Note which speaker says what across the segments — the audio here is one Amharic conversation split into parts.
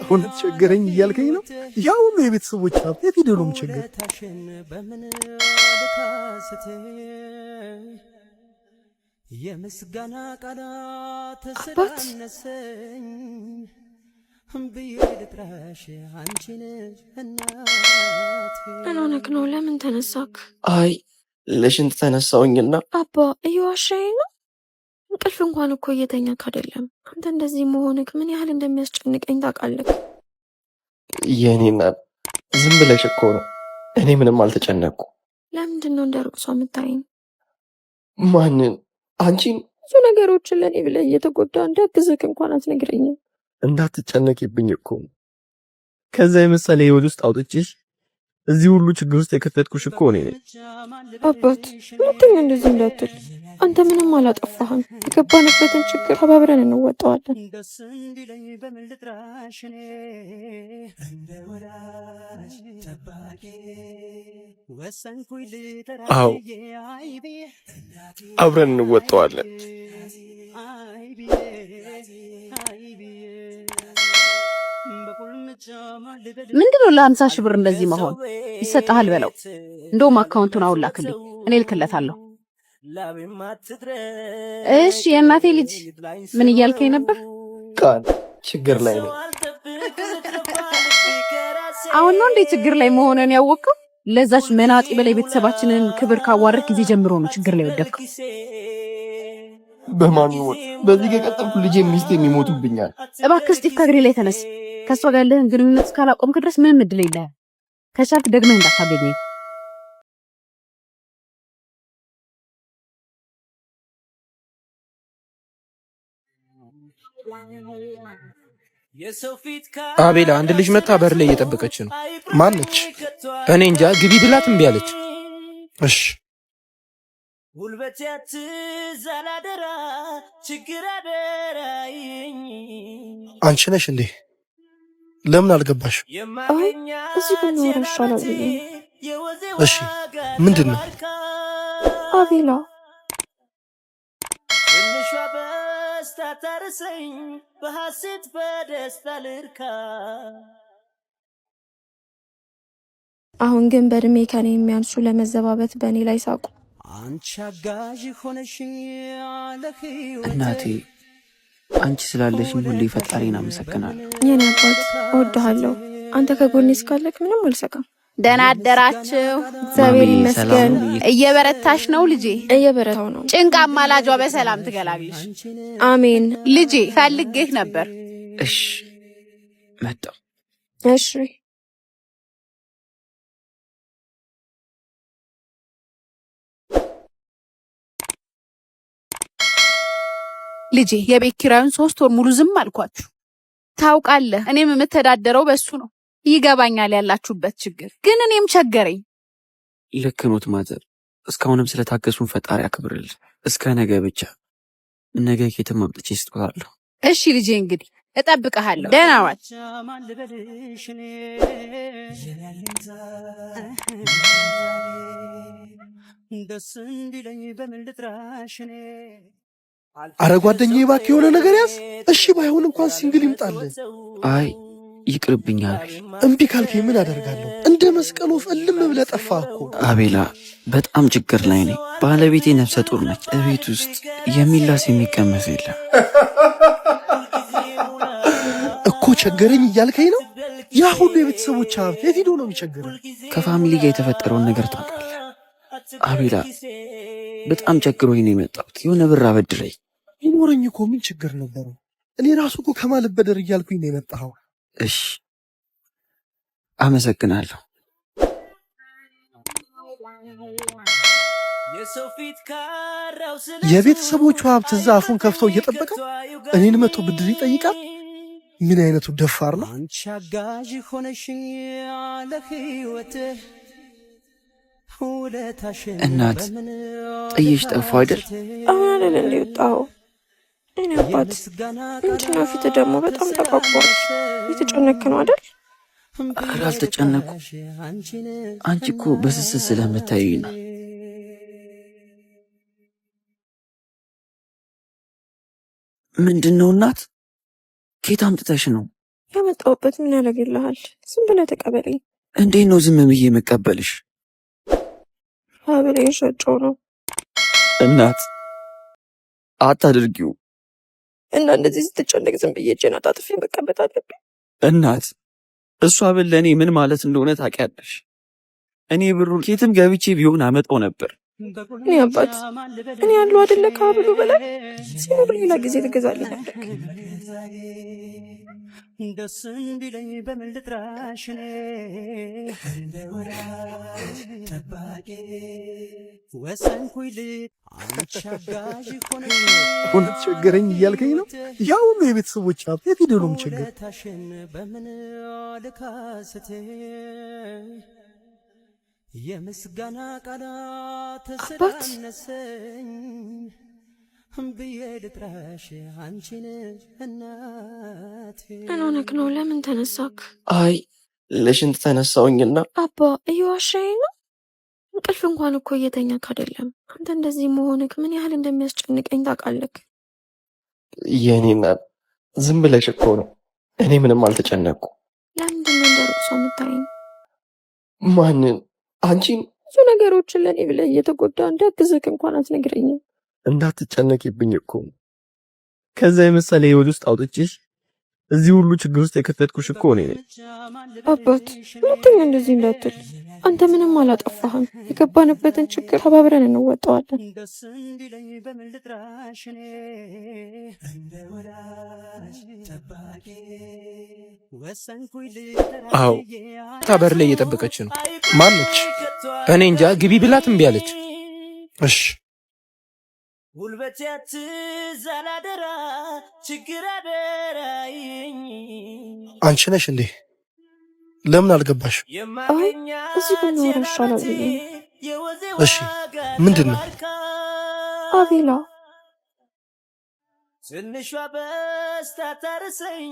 Speaker 1: እውነት ቸገረኝ እያልከኝ ነው? ያው ሁሉ የቤተሰቦች ሀብት የት ሄዶ ነው የሚቸገር?
Speaker 2: የምስጋና ቃላት
Speaker 3: ስለነሰኝ
Speaker 2: ብየድራሽ አንቺን እናት
Speaker 3: አናነክ ነው። ለምን ተነሳክ?
Speaker 4: አይ ለሽንት ተነሳውኝና።
Speaker 3: አባ እየዋሸኝ ነው? እንቅልፍ እንኳን እኮ እየተኛክ አይደለም። አንተ እንደዚህ መሆንክ ምን ያህል እንደሚያስጨንቀኝ ታውቃለህ?
Speaker 4: የኔና ዝም ብለሽ እኮ ነው። እኔ ምንም አልተጨነቅኩ።
Speaker 3: ለምንድን ነው እንደ ሩቅ ሰው የምታይኝ?
Speaker 4: ማንን? አንቺን?
Speaker 3: ብዙ ነገሮችን ለእኔ ብለህ እየተጎዳ እንዳግዝክ እንኳን አትነግረኝም።
Speaker 4: እንዳትጨነቂብኝ እኮ ከዛ የመሰለ ህይወት ውስጥ አውጥቼሽ እዚህ ሁሉ ችግር ውስጥ የከተትኩሽ እኮ እኔ ነኝ።
Speaker 3: አባት ሁለተኛ እንደዚህ እንዳትል። አንተ ምንም አላጠፋህም። የገባንበትን ችግር ተባብረን እንወጣዋለን።
Speaker 4: አዎ አብረን እንወጣዋለን።
Speaker 5: ምንድነው ለ50 ሺህ ብር እንደዚህ መሆን? ይሰጣል በለው። እንደውም አካውንቱን አውላክልኝ፣ እኔ ልክለታለሁ። እሺ የእናቴ ልጅ ምን እያልከኝ ነበር?
Speaker 4: ቃል ችግር ላይ ነው።
Speaker 5: አሁን ነው እንዴ ችግር ላይ መሆንን ያወቅከው? ለዛች መናጢ በላይ ቤተሰባችንን ክብር ካዋረድክ ጊዜ ጀምሮ ነው ችግር ላይ ወደቅከው።
Speaker 4: በማን ነው? በዚህ ከቀጠልኩ ልጄ ሚስት የሚሞቱብኛል።
Speaker 5: እባክህ ስቲፍ ከእግሬ ላይ ተነስ። ከሷ ጋር ያለህን ግንኙነት እስካላቆምክ ድረስ ምንም እድል የለህም። ከቻልክ ደግመህ እንዳታገኘኝ።
Speaker 1: አቤላ አንድ ልጅ መታ በር ላይ እየጠበቀች ነው። ማነች? እኔ እንጃ። ግቢ ብላት እምቢ አለች። እሺ
Speaker 2: ጉልበቴት ዘላደራ ችግር አደራይኝ።
Speaker 1: አንቺ ነሽ እንዴ? ለምን አልገባሽ?
Speaker 3: አይ እዚህ ብንኖር ይሻላል ብዬ።
Speaker 1: እሺ ምንድን ነው?
Speaker 3: አቤላ
Speaker 2: ትንሿ በስታ ታርሰኝ በሐሴት በደስታ ልርካ።
Speaker 3: አሁን ግን በእድሜ ከኔ የሚያንሱ ለመዘባበት በእኔ ላይ ሳቁ።
Speaker 2: አንቺ አጋዥ ሆነሽ
Speaker 6: እናቴ አንቺ ስላለሽኝ ሁሌ ፈጣሪን አመሰግናለሁ።
Speaker 3: የኔ አባት እወድሃለሁ። አንተ ከጎኔ እስካለክ ምንም አልሰጋም።
Speaker 5: ደህና አደራችሁ? እግዚአብሔር ይመስገን። እየበረታሽ ነው ልጄ?
Speaker 3: እየበረታው ነው።
Speaker 5: ጭንቃ አማላጇ በሰላም ትገላግልሽ።
Speaker 3: አሜን።
Speaker 5: ልጄ ፈልጌህ ነበር።
Speaker 6: እሺ መጣሁ።
Speaker 3: እሺ
Speaker 5: ልጄ የቤት ኪራዩን 3 ወር ሙሉ ዝም አልኳችሁ። ታውቃለህ እኔም የምተዳደረው በሱ ነው። ይገባኛል ያላችሁበት ችግር፣ ግን እኔም ቸገረኝ።
Speaker 6: ልክ ኖት ማዘር። እስካሁንም ስለታገሱን ፈጣሪ ያክብርልህ። እስከ ነገ ብቻ። ነገ ከየትም አምጥቼ እሰጥሃለሁ።
Speaker 5: እሺ ልጄ እንግዲህ እጠብቅሃለሁ። ደህና ዋል።
Speaker 2: ደስ እንዲለኝ በምን ልጥራሽ እኔ።
Speaker 1: አረ ጓደኛዬ እባክህ የሆነ ነገር ያዝ። እሺ ባይሆን እንኳን ሲንግል ይምጣልን።
Speaker 6: አይ ይቅርብኛል።
Speaker 1: እምቢ ካልከኝ ምን አደርጋለሁ? እንደ መስቀል ወፍ እልም ብለህ ጠፋህ እኮ።
Speaker 6: አቤላ በጣም ችግር ላይ ነኝ። ባለቤቴ ነፍሰ ጡር ነች። እቤት ውስጥ የሚላስ የሚቀመስ የለም
Speaker 1: እኮ። ቸገረኝ እያልከኝ ነው? ያ ሁሉ የቤተሰቦች ሀብት የት ሄዶ ነው የሚቸገረው?
Speaker 6: ከፋሚሊ ጋር የተፈጠረውን ነገር ታውቃለህ አቤላ። በጣም ቸግሮኝ ነው የመጣሁት። የሆነ ብር አበድረኝ።
Speaker 1: ይኖረኝ እኮ ምን ችግር ነበረው? እኔ ራሱ እኮ ከማልበደር እያልኩኝ ነው የመጣኸው።
Speaker 6: እሺ አመሰግናለሁ።
Speaker 1: የቤተሰቦቹ ሀብት እዛ አፉን ከፍተው እየጠበቀ እኔን መቶ ብድር ይጠይቃል። ምን አይነቱ ደፋር ነው!
Speaker 2: አንቺ አጋዥ ሆነሽ ለህይወትህ
Speaker 6: እናት ጥዬሽ ጠፋሁ አይደል?
Speaker 3: አሁን አይደል እንደወጣው። እኔ አባት ምንድነው ፊት ደግሞ በጣም ተቋቋረ። የተጨነክ ነው አይደል?
Speaker 6: ኧረ አልተጨነኩም። አንቺ እኮ በስስት ስለምታይኝ ነው። ምንድነው እናት? ኬት አምጥተሽ ነው?
Speaker 3: ያመጣሁበት ምን ያደርግልሃል? ዝም ብለህ ተቀበለኝ።
Speaker 6: እንዴት ነው ዝም ብዬ የምቀበልሽ?
Speaker 3: ሀብሌን ሸጬው ነው።
Speaker 6: እናት አታድርጊው።
Speaker 3: እና እንደዚህ ስትጨነቅ ዝም ብዬ እጄን አጣጥፌ መቀመጥ አለብኝ?
Speaker 6: እናት እሷ ብል ለእኔ ምን ማለት እንደሆነ ታውቂያለሽ። እኔ ብሩን ኬትም ገብቼ ቢሆን አመጣው ነበር።
Speaker 3: እኔ አባት እኔ ያለው አይደለ ከሀብሉ በላይ ሲኖር ሌላ ጊዜ ልገዛልኝ ነበር።
Speaker 2: ደስ እንዲለኝ በምን ልጥራሽ እኔ ጠባቂ ወሰንኩኝ ልት አንቺ አጋዥ
Speaker 7: ሆነ ቸገረኝ እያልከኝ ነው? ያ ሁሉ የቤተሰቦች ሀብት የት ሄዶ ነው የምቸገር?
Speaker 2: ታሽን በምን ልካስቴ የምስጋና ቃላት ስላነሰኝ ብዬ ልጥራሽ አንቺን እናቴ።
Speaker 3: ምን ሆነክ ነው? ለምን ተነሳክ?
Speaker 4: አይ ለሽንት ተነሳውኝና
Speaker 3: አባ እየዋሸኝ ነው። እንቅልፍ እንኳን እኮ እየተኛክ አይደለም። አንተ እንደዚህ መሆንክ ምን ያህል እንደሚያስጨንቀኝ ታውቃለክ?
Speaker 4: የኔና ዝም ብለሽ እኮ ነው። እኔ ምንም አልተጨነቅኩ።
Speaker 3: ለምንድን ነው እንደርቁ የምታይኝ?
Speaker 4: ማንን? አንቺን?
Speaker 3: ብዙ ነገሮችን ለእኔ ብለህ እየተጎዳ እንዳግዝክ እንኳን አትነግረኝም።
Speaker 4: እንዳትጨነቂብኝ እኮ ከዛ የመሰለ ህይወት ውስጥ አውጥቼሽ እዚህ ሁሉ ችግር ውስጥ የከተትኩሽ እኮ እኔ ነኝ።
Speaker 3: አባት ሁለተኛ እንደዚህ እንዳትል። አንተ ምንም አላጠፋህም። የገባንበትን ችግር ተባብረን እንወጣዋለን።
Speaker 2: ደስ እንዲለኝ በምን ልጥራሽ እኔ ጠባቂ ወሰንኩኝ ልጥራሽ።
Speaker 1: አዎ ታበር ላይ እየጠበቀች ነው። ማነች? እኔ እንጃ። ግቢ ብላት እምቢ አለች። እሺ
Speaker 2: ጉልበት ያትዛላደራ ችግር አደራይኝ።
Speaker 7: አንቺ ነሽ እንዴ? ለምን አልገባሽ?
Speaker 3: አይ እዚህ ብንኖር ይሻላል ብዬ ነው።
Speaker 7: እሺ ምንድን ነው?
Speaker 3: አቤላ
Speaker 2: ትንሿ በስታ ታርሰኝ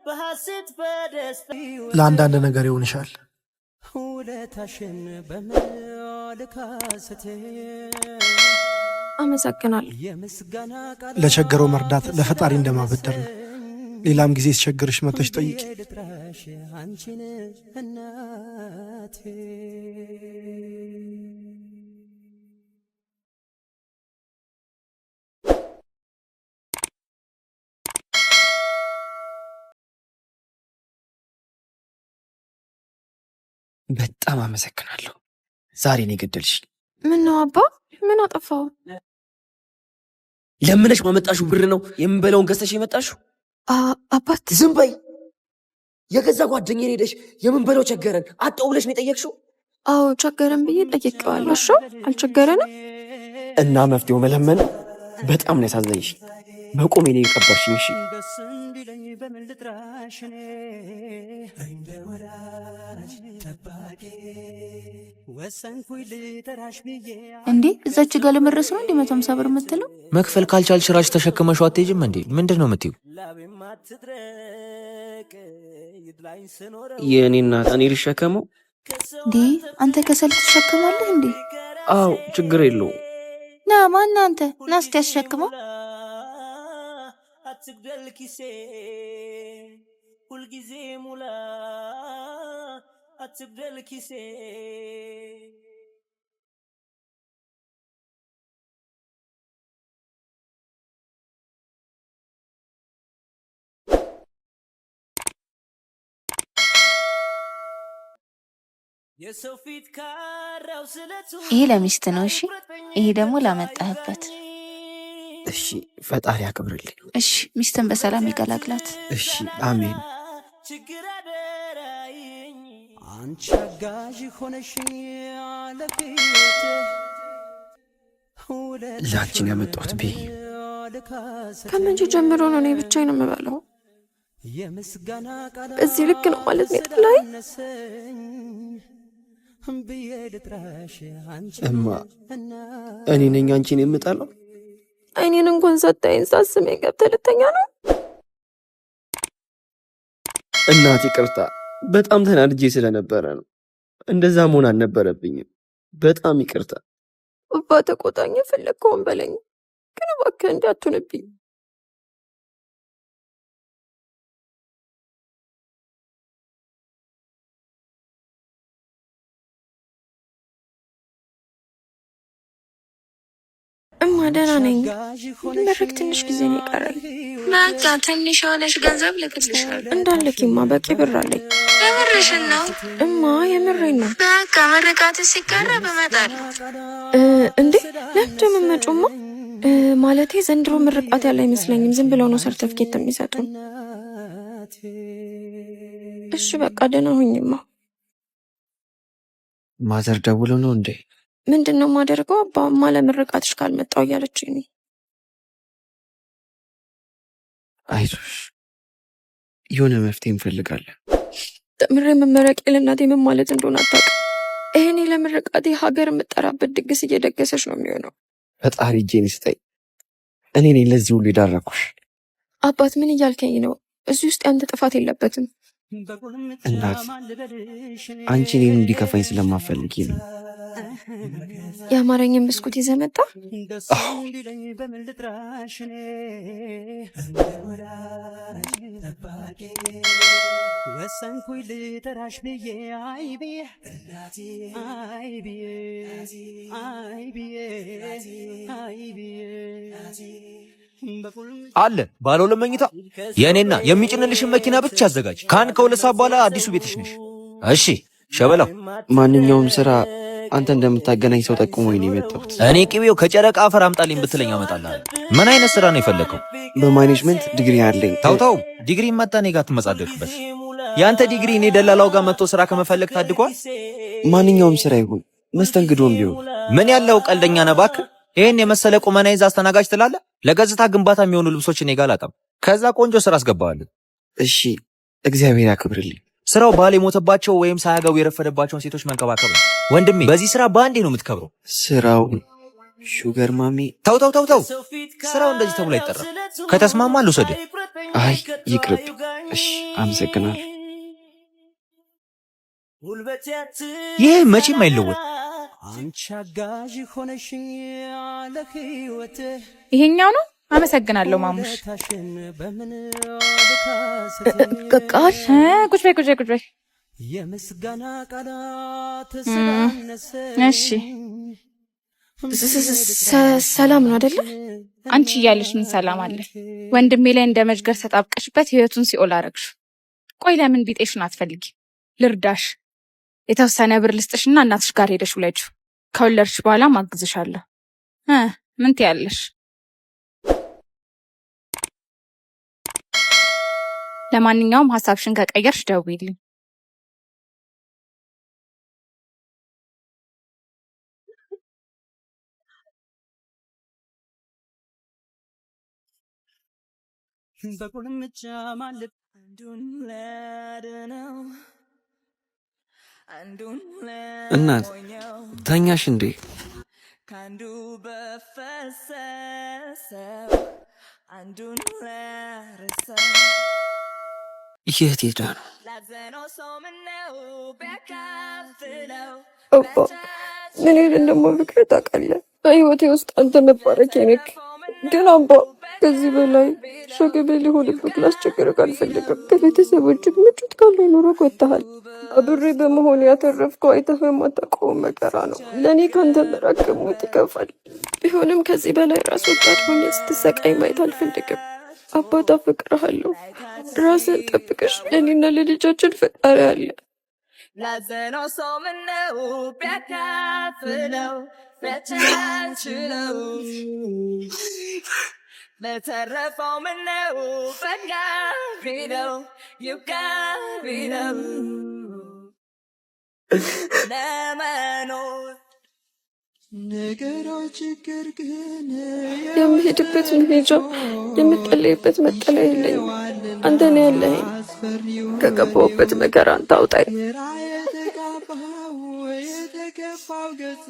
Speaker 2: በሐሴት በደስታ
Speaker 7: ለአንዳንድ ነገር ይሆንሻል።
Speaker 2: ውለታሽን በመልካስቴ
Speaker 3: አመሰግናለሁ።
Speaker 2: የምስጋና ቃል
Speaker 7: ለቸገረው መርዳት ለፈጣሪ እንደማበደር ነው። ሌላም ጊዜ ሲቸግርሽ መጥተሽ ጠይቂ።
Speaker 2: ልጥራሽ አንቺን እናቴ።
Speaker 6: በጣም አመሰግናለሁ። ዛሬ ነው የገደልሽ።
Speaker 3: ምን ነው አባ? ምን አጠፋው?
Speaker 6: ለምነሽ ማመጣሽው ብር ነው የምንበላውን ገዝተሽ የመጣሽው?
Speaker 3: አባት
Speaker 6: ዝም በይ። የገዛ ጓደኛዬን ሄደሽ የምንበላው ቸገረን አጣው ብለሽ ነው የጠየቅሽው?
Speaker 3: አዎ ቸገረን ብዬ ጠይቄዋለሁ። እሺ አልቸገረንም።
Speaker 6: እና መፍትሄው መለመን በጣም ነው ያሳዘንሽ። በቆሜ ነው የቀበርሽኝ። እሺ
Speaker 2: ደስ እንዲለኝ በምን ልጥራሽ እኔ ጠባቂ ወሰንኩኝ ልጠራሽ ብዬ።
Speaker 5: እንዴ እዛች ጋር ለመድረስ ነው እንዴ 150 ብር የምትለው?
Speaker 8: መክፈል ካልቻልሽ ራሽ ተሸክመሽው አትሄጂም እንዴ? ምንድን ነው የምትይው?
Speaker 2: ላቤም አትድረቅ ይድላኝ ስኖረው
Speaker 6: የእኔ እናት እኔ ልሸከመው?
Speaker 5: እንዴ አንተ ከሰል ትሸከማለህ እንዴ?
Speaker 6: አዎ ችግር የለውም።
Speaker 5: ና ማን አንተ? ና እስቲ ያስሸክመው።
Speaker 2: አትግደል ኪሴ ሁልጊዜ ሙላ አትግደል ኪሴ። የሰው ፊት ካራው ስለቱ
Speaker 5: ይሄ ለሚስት ነው። እሺ ይሄ ደግሞ ላመጣህበት።
Speaker 6: እሺ ፈጣሪ ያክብርልኝ።
Speaker 5: እሺ ሚስትን በሰላም ይገላግላት።
Speaker 6: እሺ አሜን።
Speaker 2: ችግር አደራይኝ አንቺ አጋዥ ሆነሽኝ ለፊት
Speaker 6: ላንቺን ያመጣሁት ቤ
Speaker 3: ከመቼ ጀምሮ ነው እኔ ብቻዬን የምበላው?
Speaker 2: የምስጋና ቃል
Speaker 3: በዚህ ልክ ነው ማለት ነው የጠላኝ?
Speaker 2: ብዬ ልጥራሽ አንቺ
Speaker 6: እማ እኔ ነኝ አንቺን የምጠላው?
Speaker 3: አይኔን እንኳን ሳታይን ሳስሜን ገብተህ ልተኛ ነው?
Speaker 6: እናት ይቅርታ፣ በጣም ተናድጄ ስለነበረ ነው። እንደዛ መሆን አልነበረብኝም። በጣም ይቅርታ።
Speaker 3: አባ ተቆጣኝ፣ የፈለግከውን በለኝ፣ ግን እባክህ እንዳትሆንብኝ። እማ ደህና ነኝ። መረቅ ትንሽ ጊዜ ነው የቀረኝ። በቃ ትንሽ የሆነሽ ገንዘብ ልክልሻለሁ። እንዳልኪማ በቂ ብር አለኝ። የምርሽን ነው እማ? የምሬን ነው። በቃ ምርቃት ሲቀረብ እመጣለሁ። እንዴ ለምንድን ነው የምመጪውማ? ማለቴ ዘንድሮ ምርቃት ያለ አይመስለኝም። ዝም ብለው ነው ሰርተፍኬት የሚሰጡን። እሺ በቃ ደህና ሁኝማ።
Speaker 6: ማዘር ደውለው ነው እንዴ?
Speaker 3: ምንድን ነው የማደርገው? አባማ ለምርቃትሽ ካልመጣው እያለችኝ ነው።
Speaker 6: አይዞሽ፣ የሆነ መፍትሄ እንፈልጋለን።
Speaker 3: ተምሬ መመረቄ ለእናቴ ምን ማለት እንደሆነ አታውቅም። ይሄኔ ለምርቃቴ ሀገር የምጠራበት ድግስ እየደገሰች ነው የሚሆነው።
Speaker 6: ፈጣሪ እጄን ይስጠኝ። እኔ ነኝ ለዚህ ሁሉ የዳረኩሽ።
Speaker 3: አባት ምን እያልከኝ ነው? እዚህ ውስጥ ያንተ ጥፋት የለበትም።
Speaker 6: እናት፣ አንቺ እኔን እንዲከፋኝ ስለማፈልጊ ነው።
Speaker 3: የአማረኝን ብስኩት ይዘህ መጣ?
Speaker 2: ወሰንኩኝ ልጠራሽ ብዬ አይ ብዬ አይ ብዬ አይ ብዬ አይ ብዬ
Speaker 8: አለ ባለ ሁለት መኝታ የእኔና የሚጭንልሽን መኪና ብቻ አዘጋጅ። ከሁለት ሰዓት በኋላ አዲሱ ቤትሽ ነሽ። እሺ ሸበላው፣
Speaker 6: ማንኛውም ስራ አንተ እንደምታገናኝ ሰው ጠቁሞኝ ነው የመጣሁት።
Speaker 8: እኔ ቅቤው ከጨረቃ አፈር አምጣልኝ ብትለኝ አመጣልሃለሁ። ምን አይነት ስራ ነው የፈለከው?
Speaker 6: በማኔጅመንት ዲግሪ አለኝ።
Speaker 8: ታውታው ዲግሪ መጣ እኔ ጋር ትመጻደቅበት። ያንተ ዲግሪ እኔ ደላላው ጋር መጥቶ ስራ ከመፈለግ ታድጓል።
Speaker 6: ማንኛውም ስራ ይሁን መስተንግዶም ቢሆን።
Speaker 8: ምን ያለው ቀልደኛ ነህ እባክህ። ይሄን የመሰለ ቁመና ይዛ አስተናጋጅ ትላለህ? ለገጽታ ግንባታ የሚሆኑ ልብሶች እኔ ጋር አላጣም። ከዛ ቆንጆ ስራ አስገባዋለሁ።
Speaker 6: እሺ እግዚአብሔር ያክብርልኝ።
Speaker 8: ስራው ባል የሞተባቸው ወይም ሳያገቡ የረፈደባቸውን ሴቶች መንከባከብ ነው። ወንድሜ በዚህ ስራ በአንዴ ነው የምትከብረው።
Speaker 6: ስራው ሹገር ማሚ።
Speaker 8: ተው ስራው እንደዚህ ተብሎ አይጠራም። ከተስማማ ልውሰድህ።
Speaker 6: አይ ይቅርብ። እሺ አመሰግናለሁ።
Speaker 8: ይሄ መቼም አይለወጥ።
Speaker 2: አንቺ አጋዥ ሆነሽ ያለ ህይወት
Speaker 5: ይሄኛው ነው። አመሰግናለሁ ማሙሽ።
Speaker 3: ቃል
Speaker 5: ቁጭ በይ።
Speaker 2: የምስጋና ቃላት
Speaker 5: እሺ
Speaker 3: ሰላም ነው አይደለ?
Speaker 5: አንቺ እያለሽ ምን ሰላም አለ? ወንድሜ ላይ እንደ መጅገር ተጣብቀሽበት ህይወቱን ሲኦል አረግሽ። ቆይ ለምን ቢጤሽን አትፈልጊ? ልርዳሽ። የተወሰነ ብር ልስጥሽና እናትሽ ጋር ሄደሽ ውለጁ። ከወለድሽ በኋላ ማግዝሻለሁ። ምን ትያለሽ? ለማንኛውም ሀሳብሽን ከቀየርሽ ደውይልኝ።
Speaker 2: በቁልምጫ ማለት አንዱን ለድነው
Speaker 6: እናት ተኛሽ እንዴ?
Speaker 2: ካንዱ በፈሰሰው አንዱን ለርሰው
Speaker 6: የት ሄዳ ነው?
Speaker 2: ላዘነው ሰው ምነው ቢያካፍለው
Speaker 3: አባ ምን ይል እንደማፍቅር ታውቃለህ። በህይወቴ ውስጥ አንተ መባረክ ነክ። ግን አባ ከዚህ በላይ ሸክም ሊሆንብህ ላስቸግርህ አልፈልግም። ከቤተሰቦች ምቾት ካለው ኑሮ ወጥተሃል። አብሬ በመሆን ያተረፍከው አይተህ የማታውቀው መከራ ነው። ለእኔ ከአንተ መራቅ ሞት ይከፋል። ቢሆንም ከዚህ በላይ ራስ ወዳድ ሆኜ ስትሰቃይ ማየት አልፈልግም። አባት አፈቅርሃለሁ። ራስን ጠብቀሽ ለእኔና ለልጃችን ፈጣሪ አለ።
Speaker 2: ላዘነው ሰው ምነው ቢያካፍለው በቻልችለው ለተረፈው ምነው በጋ ቢለው ይብቃ ቢለው ለመኖር ነገሮች ችግር ግን
Speaker 3: የምሄድበት መሄጃ የምጠለይበት መጠለያ የለኝም። አንተ ነው ያለኸኝ። ከገባሁበት መከራ አንተ አውጣኝ።
Speaker 2: የተገፋው ገጽ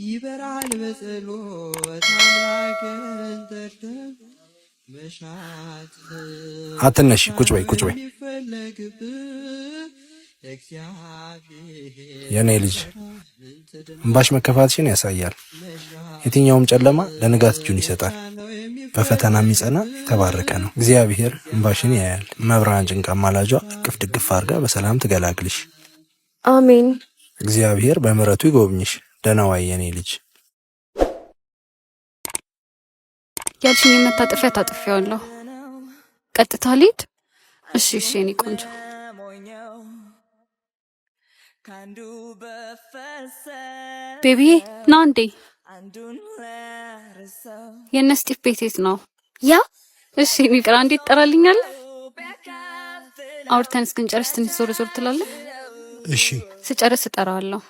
Speaker 2: ይበራል በጸሎት አምላክን ተርተህ መሻት
Speaker 1: አትነሽ። ቁጭ በይ የኔ ልጅ። እንባሽ መከፋትሽን ያሳያል። የትኛውም ጨለማ ለንጋት እጁን ይሰጣል። በፈተና የሚጸና የተባረከ ነው። እግዚአብሔር እንባሽን ያያል። መብራን ጭንቃ ማላጇ እቅፍ ድግፍ አድርጋ በሰላም ትገላግልሽ።
Speaker 3: አሜን።
Speaker 1: እግዚአብሔር በምሕረቱ ይጎብኝሽ። ደህና ዋይ የኔ ልጅ።
Speaker 3: ያልሽኝ መታጠፊያ ታጥፊያለሁ። ቀጥታ ልሂድ? እሺ እኔ ቆንጆ ቤቢዬ ና እንዴ። የእነ ስጢፍ ቤት የት ነው? ያ እሺ እኔ ፍቅር እንዴት ትጠራልኛለህ? አውርተን እስክንጨርስ ትንሽ ዞር ዞር ትላለህ?
Speaker 7: እሺ
Speaker 3: ስጨርስ እጠራዋለሁ።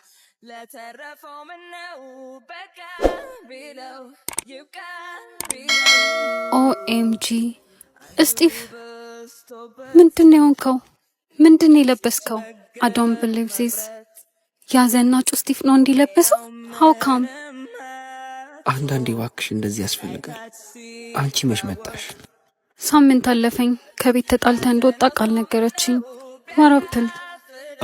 Speaker 3: ኦኤምጂ ስጢፍ ምንድን ነው የሆንከው? ምንድን ነው የለበስከው? አዶን ብሊቭ ዚስ ያዘናጩ ስጢፍ ነው እንዲለበሰው? ሃው ካም?
Speaker 6: አንዳንዴ እባክሽ እንደዚህ ያስፈልጋል። አንቺ መች መጣሽ?
Speaker 3: ሳምንት አለፈኝ። ከቤት ተጣልተ እንደወጣ ቃል ነገረችኝ። ዋራፕል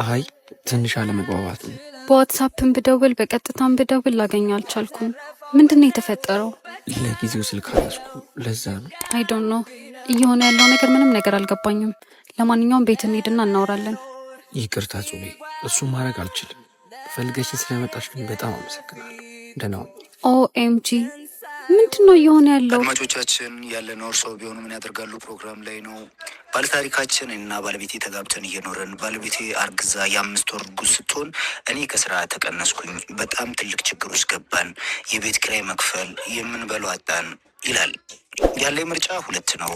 Speaker 6: አይ ትንሽ አለመግባባት ነው።
Speaker 3: በዋትሳፕን ብደውል በቀጥታም ብደውል ላገኝ አልቻልኩም። ምንድን ነው የተፈጠረው?
Speaker 6: ለጊዜው ስልክ አላስኩ፣ ለዛ ነው።
Speaker 3: አይ ዶንት ኖ እየሆነ ያለው ነገር ምንም ነገር አልገባኝም። ለማንኛውም ቤት እንሂድና እናወራለን።
Speaker 6: ይቅርታ ጹቤ፣ እሱን ማድረግ አልችልም። ፈልገሽን ስለመጣሽ ግን በጣም አመሰግናለሁ። ደህና ሁኚ።
Speaker 3: ኦኤምጂ ምንድን ነው እየሆነ ያለው?
Speaker 9: አድማጮቻችን ያለነው እርስዎ ቢሆኑ ምን ያደርጋሉ ፕሮግራም ላይ ነው። ባለታሪካችን እና ባለቤቴ ተጋብተን እየኖረን ባለቤቴ አርግዛ የ5 ወር እርጉዝ ስትሆን እኔ ከስራ ተቀነስኩኝ። በጣም ትልቅ ችግር ውስጥ ገባን። የቤት ኪራይ መክፈል፣ የምንበለው አጣን ይላል። ያለኝ ምርጫ 2 ነው።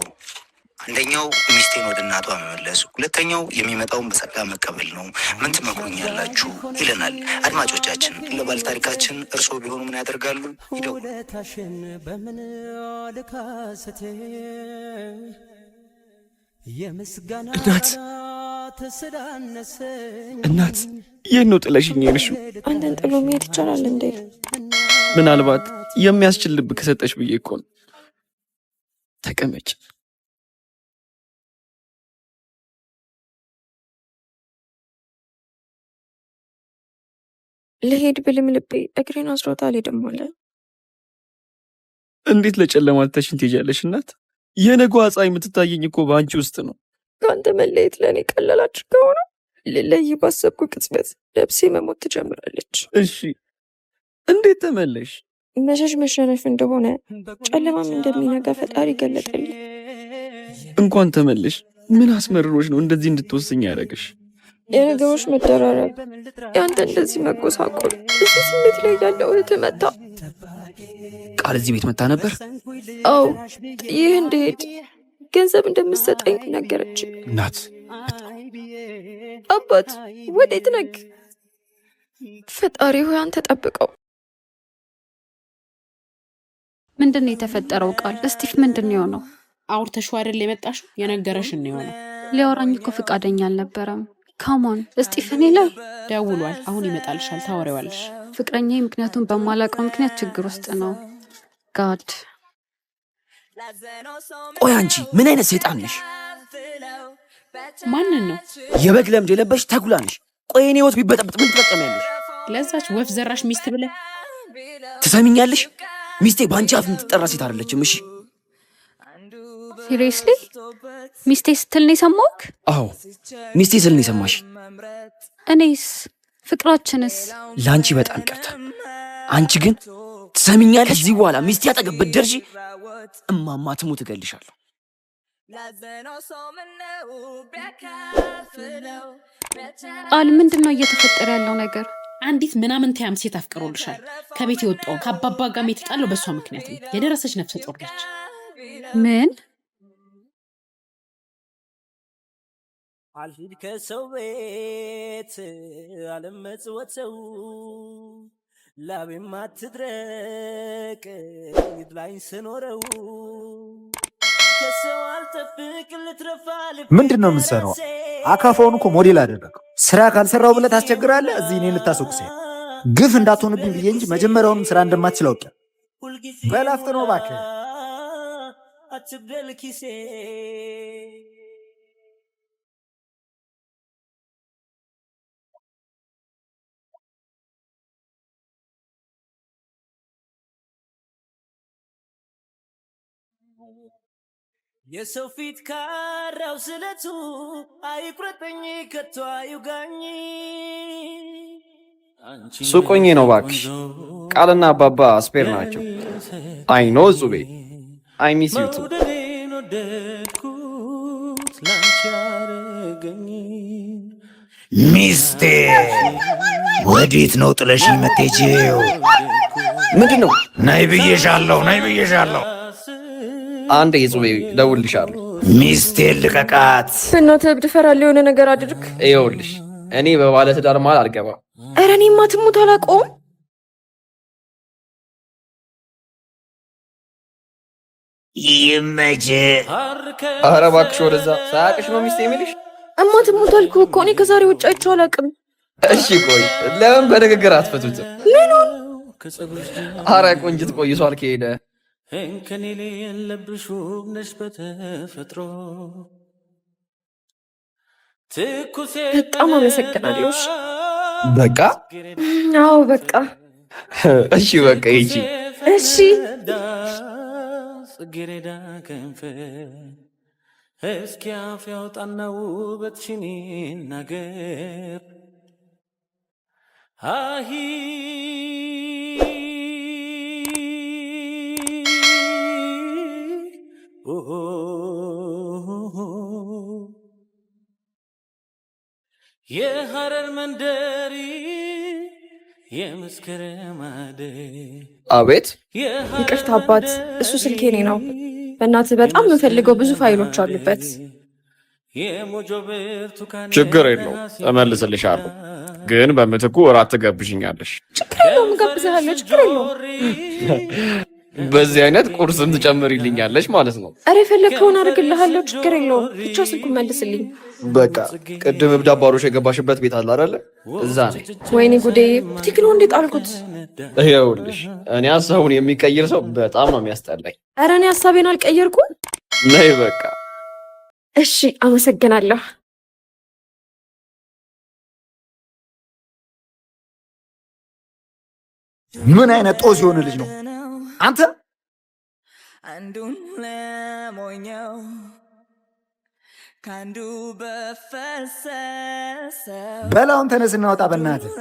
Speaker 9: አንደኛው ሚስቴን ወደ እናቷ መመለስ፣ ሁለተኛው የሚመጣውን በጸጋ መቀበል ነው። ምን ትመክሩኛላችሁ ይለናል። አድማጮቻችን ለባለታሪካችን እርስዎ ቢሆኑ ምን ያደርጋሉ? ይደውሉ።
Speaker 6: እናት ይህን ነው ጥለሽኝ የሄድሽው?
Speaker 3: አንተን ጥሎ መሄድ ይቻላል እንዴ?
Speaker 6: ምናልባት የሚያስችል ልብ ከሰጠሽ ብዬ እኮ ነው። ተቀመጭ።
Speaker 3: ለሄድ ብልም ልቤ እግሬን አስሮታ አልሄድም አለ።
Speaker 6: እንዴት ለጨለማ ትተሽኝ ትሄጃለሽ እናት? የነገዋ ፀሐይ የምትታየኝ እኮ በአንቺ ውስጥ ነው።
Speaker 3: ከአንተ መለየት ለእኔ ቀላል አድርገው ነው። ልለይ ባሰብኩ ቅጽበት ነፍሴ መሞት ትጀምራለች።
Speaker 6: እሺ እንዴት ተመለሽ?
Speaker 3: መሸሽ መሸነፍ እንደሆነ ጨለማም እንደሚነጋ ፈጣሪ ገለጠልኝ።
Speaker 6: እንኳን ተመለሽ። ምን አስመርሮሽ ነው እንደዚህ እንድትወስኝ ያደረግሽ?
Speaker 3: የነገሮች መደራረብ፣ ያንተ እንደዚህ መጎሳቆል፣ እዚህ ስሜት ላይ ያለው እህት መጣ።
Speaker 6: ቃል እዚህ ቤት መጣ ነበር?
Speaker 3: አዎ ይህ እንደሄድ ገንዘብ እንደምትሰጠኝ ነገረች።
Speaker 6: እናት
Speaker 3: አባት ወዴት ነግ? ፈጣሪ ሆይ አንተ ጠብቀው። ምንድን ነው የተፈጠረው? ቃል ስቲፍ ምንድን ነው የሆነው?
Speaker 10: አውርተሽው አይደል የመጣሽው? የነገረሽን ነው የሆነው።
Speaker 3: ሊያወራኝ እኮ ፈቃደኛ አልነበረም። ካሞን ስቲፈኔ ላይ
Speaker 10: ደውሏል። አሁን ይመጣልሻል፣ ታወሪዋለሽ።
Speaker 3: ፍቅረኛዬ ምክንያቱም በማላውቀው ምክንያት ችግር ውስጥ ነው። ጋድ
Speaker 6: ቆይ አንቺ ምን አይነት ሰይጣን ነሽ?
Speaker 10: ማንን ነው?
Speaker 6: የበግ ለምድ የለበሽ ተኩላ ነሽ። ቆይ እኔ ህይወት ቢበጠብጥ ምን ትጠቀሚያለሽ?
Speaker 10: ለዛች ወፍ ዘራሽ ሚስት ብለህ
Speaker 6: ትሰሚኛለሽ? ሚስቴ በአንቺ አፍ የምትጠራ ሴት አይደለችም። እሺ
Speaker 3: ሲሪየስሊ ሚስቴ ስትል ነው የሰማሁህ?
Speaker 6: አዎ ሚስቴ ስል ነው የሰማሽ።
Speaker 3: እኔስ ፍቅራችንስ?
Speaker 6: ለአንቺ በጣም ቀርታ። አንቺ ግን ትሰሚኛለሽ? ከዚህ በኋላ ሚስቴ አጠገብ ብትደርሺ እማማ ትሙት እገልሻለሁ።
Speaker 3: ቃል ምንድን ነው እየተፈጠረ ያለው ነገር?
Speaker 10: አንዲት ምናምን ታያም ሴት አፍቅሮልሻል። ከቤት የወጣው ከአባባ ጋር የተጣለው በሷ ምክንያት ነው። የደረሰች ነፍሰ ጡር ነች።
Speaker 3: ምን?
Speaker 2: አልሂድ ከሰው ቤት አለመጽወተው ላቤም አትድረቅ ይድላኝ ስኖረው ከሰው አልጠብቅ ልትረፋ
Speaker 7: ምንድን ነው የምትሰራው? አካፋውን እኮ ሞዴል አደረገው። ስራ ካልሰራው ብለህ ታስቸግራለህ። እዚህ እኔን ልታስወቅሰኝ ግፍ እንዳትሆንብኝ ብዬ እንጂ መጀመሪያውንም ስራ እንደማትችል አውቄያለሁ። በላፍት ነው እባክህ።
Speaker 2: አትበል ኪሴ የሰው ፊት ካራው ስለቱ አይቁረጠኝ ከቶ አይውጋኝ።
Speaker 4: ሱቆኜ ነው እባክሽ። ቃልና አባባ አስፔር ናቸው። አይኖ ጹቤ አይ ሚስ ዩ ቱ።
Speaker 9: ሚስቴ ወዴት ነው ጥለሽኝ የምትሄጂው?
Speaker 4: ምንድን ነው?
Speaker 9: ነይ ብዬሻለሁ፣ ነይ ብዬሻለሁ።
Speaker 4: አንድ የጹቤ ደውልልሻለሁ።
Speaker 9: ሚስቴን ልቀቃት።
Speaker 3: በእናትህ እብድ እፈራለሁ። የሆነ ነገር አድርግ።
Speaker 4: ይኸውልሽ እኔ በባለ ትዳር መሃል አልገባም።
Speaker 3: ኧረ እኔማ ትሙት አላውቀውም።
Speaker 9: ይመችህ።
Speaker 4: ኧረ እባክሽ ወደዛ። ሳያቅሽ ነው ሚስቴ የሚልሽ?
Speaker 3: እማ ትሙት አልኩህ እኮ እኔ ከዛሬ ውጭ አይቼው አላውቅም።
Speaker 4: እሺ ቆይ ለምን በንግግር አትፈቱትም?
Speaker 3: ምኑን?
Speaker 4: ኧረ ቆንጅት ቆይሷል ከሄደ
Speaker 2: እንከን የሌለብሽ ውብ ነሽ በተፈጥሮ።
Speaker 3: በጣም አመሰግናለሁ።
Speaker 4: በቃ
Speaker 3: አዎ በቃ
Speaker 4: እሺ በቃ ይቺ
Speaker 3: እሺ
Speaker 2: ጽጌረዳ ከንፈር እስኪ አፍ ያውጣና ውበትሽን ይናገር። አሂ የሐረር መንደሪ የመስከረም አደይ።
Speaker 4: አቤት።
Speaker 3: ይቅርታ አባት፣ እሱ ስልኬ እኔ ነው። በእናትህ በጣም የምፈልገው ብዙ ፋይሎች አሉበት።
Speaker 4: ችግር የለው እመልስልሻለሁ፣ ግን በምትኩ እራት ትገብሽኛለሽ።
Speaker 3: ችግር የለውም እጋብዝሃለሁ። ችግር የለውም።
Speaker 4: በዚህ አይነት ቁርስም ትጨምሪልኛለሽ ማለት ነው?
Speaker 3: ኧረ የፈለግከውን አድርግልሃለሁ። ችግር የለውም። ብቻ ስልኩን መልስልኝ።
Speaker 4: በቃ ቅድም እብድ አባሮሽ የገባሽበት ቤት አለ አይደለ? እዛ ነኝ።
Speaker 3: ወይኔ ጉዴ! ቡቲክ ነው እንዴት አልኩት።
Speaker 4: ይኸውልሽ እኔ ሀሳቡን የሚቀይር ሰው በጣም ነው የሚያስጠላኝ።
Speaker 3: ኧረ እኔ ሀሳቤን አልቀየርኩም።
Speaker 4: ነይ በቃ።
Speaker 3: እሺ አመሰግናለሁ።
Speaker 7: ምን አይነት ጦስ የሆነ ልጅ ነው አንተ?
Speaker 11: አንዱን ለሞኛው ካንዱ በፈሰሰው
Speaker 7: በላውን ተነስ እናወጣ በእናትህ።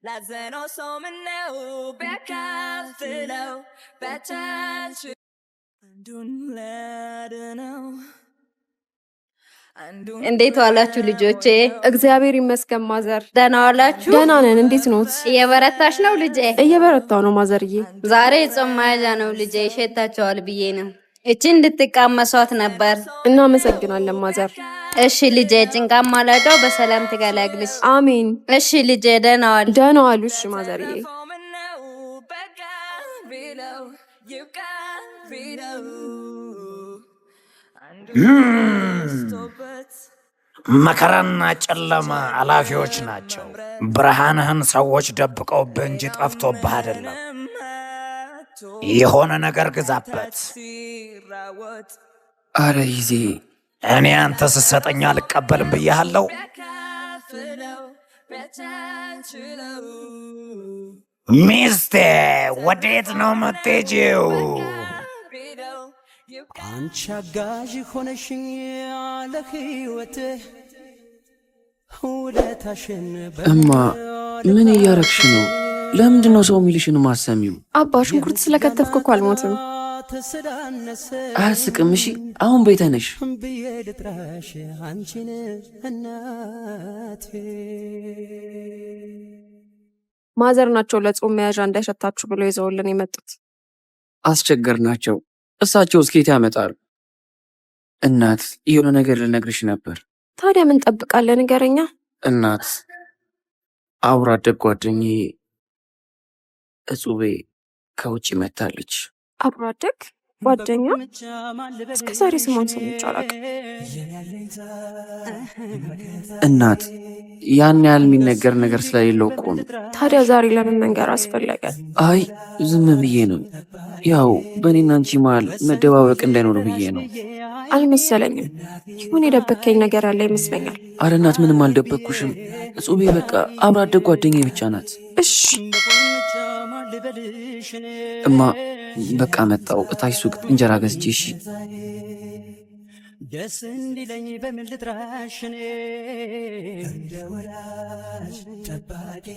Speaker 11: ላዘነው ሰው ምነው ቢያካፍለው በቻች አንዱን ለድነው።
Speaker 12: እንዴት ዋላችሁ ልጆቼ?
Speaker 3: እግዚአብሔር ይመስገን ማዘር።
Speaker 12: ደህና ዋላችሁ?
Speaker 3: ደህና ነን። እንዴት ኖት?
Speaker 12: እየበረታሽ ነው ልጄ?
Speaker 3: እየበረታው ነው ማዘርዬ።
Speaker 12: ዛሬ ጾም መያዣ ነው ልጄ፣ ይሸታቸዋል ብዬ ነው። እቺ እንድትቃመሷት ነበር።
Speaker 3: እናመሰግናለን ማዘር።
Speaker 12: እሺ ልጄ፣ ጭንቃም ማለዳው በሰላም ትገላግልሽ።
Speaker 3: አሜን።
Speaker 12: እሺ ልጄ፣ ደህና ዋል።
Speaker 3: ደህና ዋሉ። እሺ ማዘርዬ።
Speaker 9: መከራና ጨለማ አላፊዎች ናቸው። ብርሃንህን ሰዎች ደብቀውብህ እንጂ ጠፍቶብህ አይደለም። የሆነ ነገር ግዛበት።
Speaker 6: አረ ይዜ
Speaker 9: እኔ አንተ ስትሰጠኝ አልቀበልም ብያለሁ። ሚስቴ ወዴት ነው የምትሄጂው?
Speaker 2: አንቺ አጋዥ ሆነሽኝ ያለ ሕይወትህ ውለታሽን
Speaker 6: እማ ምን እያረግሽ ነው? ለምንድን ነው ሰው የሚልሽን ማሰሚው?
Speaker 3: አባ ሽንኩርት ስለከተፍኩ እኮ አልሞትም።
Speaker 6: አያስቅም። እሺ አሁን ቤተነሽ
Speaker 2: ብዬ ልጥራሽ አንቺን እናቴ።
Speaker 3: ማዘር ናቸው ለጾም መያዣ እንዳይሸታችሁ ብሎ ይዘውልን የመጡት።
Speaker 6: አስቸገር ናቸው። እሳቸው እስኬት ያመጣሉ። እናት የሆነ ነገር ልነግርሽ ነበር።
Speaker 3: ታዲያ ምን ጠብቃለን? ንገረኛ።
Speaker 6: እናት አብሮ አደግ ጓደኛዬ እጹቤ ከውጭ መታለች።
Speaker 3: አብሮ አደግ ጓደኛ? እስከ ዛሬ ስሟን ሰምቼ አላውቅም።
Speaker 6: እናት ያን ያህል የሚነገር ነገር ስለሌለው እኮ ነው።
Speaker 3: ታዲያ ዛሬ ለምን መንገር አስፈለገ?
Speaker 6: አይ ዝም ብዬ ነው። ያው በእኔና አንቺ መሀል መደባበቅ እንዳይኖር ብዬ ነው።
Speaker 3: አልመሰለኝም። ይሁን የደበከኝ ነገር ያለ ይመስለኛል።
Speaker 6: አረ እናት ምንም አልደበቅኩሽም። እጹቤ በቃ አብሮ አደግ ጓደኛዬ ብቻ ናት።
Speaker 3: እሺ
Speaker 6: እማ በቃ መጣው እታች ሱቅ እንጀራ ገዝቼ። እሺ
Speaker 2: ደስ እንዲለኝ በምን ልጥራሽ እኔ እንደ ወላጅ ጠባቂ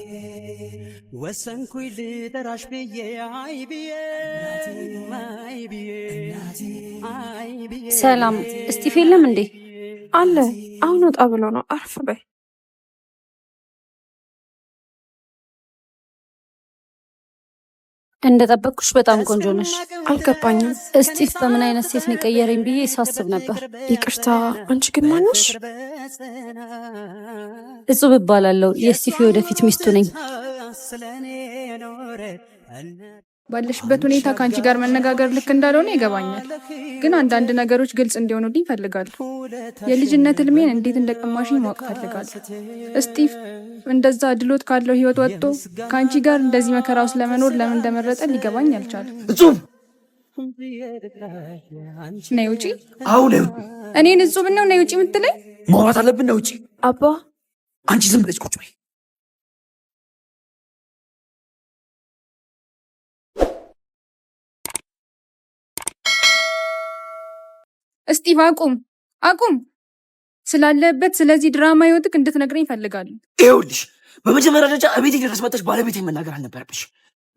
Speaker 2: ወሰንኩኝ ልጠራሽ ብዬ አይ ብዬ አይ ብዬ አይ ብዬ።
Speaker 3: ሰላም እስጢፍ የለም እንዴ? አለ። አሁን ወጣ ብሎ ነው። አርፍ በይ።
Speaker 10: እንደጠበቅኩሽ በጣም ቆንጆ ነሽ።
Speaker 3: አልገባኝም።
Speaker 10: እስጢፍ በምን አይነት ሴት ነው የቀየረኝ ብዬ ሳስብ ነበር።
Speaker 3: ይቅርታ፣ አንቺ ግን ማነሽ?
Speaker 10: እጹብ እባላለሁ። የእስጢፍ ወደፊት ሚስቱ ነኝ።
Speaker 5: ባለሽበት ሁኔታ ከአንቺ ጋር መነጋገር ልክ እንዳልሆነ ይገባኛል፣ ግን አንዳንድ ነገሮች ግልጽ እንዲሆኑልኝ ፈልጋለሁ። የልጅነት እልሜን እንዴት እንደቀማሽኝ ማወቅ ፈልጋለሁ። እስጢፍ እንደዛ ድሎት ካለው ህይወት ወጥቶ ከአንቺ ጋር እንደዚህ መከራ ውስጥ ለመኖር ለምን እንደመረጠ ሊገባኝ አልቻለም።
Speaker 2: እጹብ
Speaker 5: ነይ ውጪ።
Speaker 2: አሁንም
Speaker 5: እኔን እጹብ ነው ነይ ውጪ የምትለኝ?
Speaker 2: ማውራት አለብን። ነይ ውጪ።
Speaker 3: አባ
Speaker 2: አንቺ ዝም ብለሽ ቁጭ በይ።
Speaker 5: እስጢፍ አቁም አቁም። ስላለበት ስለዚህ ድራማ ህይወትክ እንድትነግረኝ እፈልጋለሁ።
Speaker 2: ይኸውልሽ በመጀመሪያ ደረጃ እቤቴ ድረስ መጥተሽ ባለቤቴ መናገር አልነበረብሽ።